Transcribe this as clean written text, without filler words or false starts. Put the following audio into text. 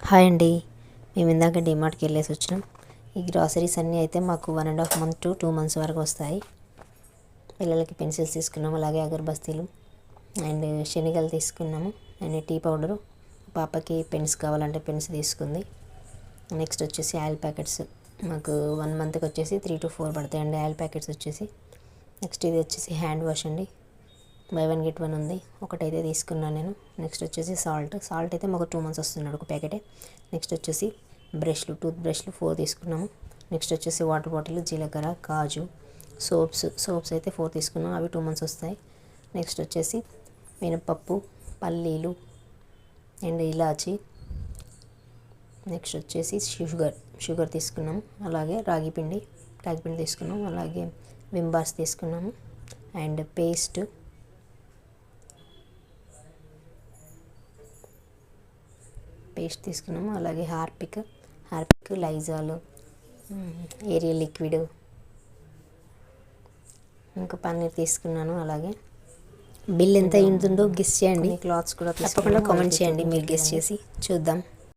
Hi అండి. మేము ఇందాక డిమార్ట్కి వెళ్ళేసి వచ్చినాం. ఈ గ్రాసరీస్ అన్నీ అయితే మాకు 1.5 month to 2 months వరకు వస్తాయి. పిల్లలకి పెన్సిల్స్ తీసుకున్నాము, అలాగే అగరబస్తీలు అండ్ శనగలు తీసుకున్నాము అండ్ టీ పౌడరు. పాపకి పెన్స్ కావాలంటే పెన్స్ తీసుకుంది. నెక్స్ట్ వచ్చేసి ఆయిల్ ప్యాకెట్స్ మాకు 1 monthకి వచ్చేసి 3 to 4 పడతాయండి ఆయిల్ ప్యాకెట్స్ వచ్చేసి. నెక్స్ట్ ఇది వచ్చేసి హ్యాండ్ వాష్ అండి, బై 1 get 1 ఉంది, ఒకటైతే తీసుకున్నాను నేను. నెక్స్ట్ వచ్చేసి సాల్ట్ అయితే మాకు 2 months వస్తున్నాడు ఒక ప్యాకెటే. నెక్స్ట్ వచ్చేసి టూత్ బ్రష్లు 4 తీసుకున్నాము. నెక్స్ట్ వచ్చేసి వాటర్ బాటిల్, జీలకర్ర, కాజు, సోప్స్ అయితే 4 తీసుకున్నాం, అవి 2 months వస్తాయి. నెక్స్ట్ వచ్చేసి మినపప్పు, పల్లీలు అండ్ ఇలాచి. నెక్స్ట్ వచ్చేసి షుగర్ తీసుకున్నాము, అలాగే రాగి పిండి తీసుకున్నాము, అలాగే విమ్ బార్స్ తీసుకున్నాము అండ్ పేస్ట్, తీసుకున్నాము, అలాగే హార్పిక్, లైజాల్, ఏరియల్ లిక్విడ్, ఇంకా పన్నీర్ తీసుకున్నాను. అలాగే బిల్ ఎంత అయిందో గెస్ చేయండి. క్లాత్స్ కూడా తప్పకుండా కామెంట్ చేయండి, మీరు గెస్ చేసి చూద్దాం.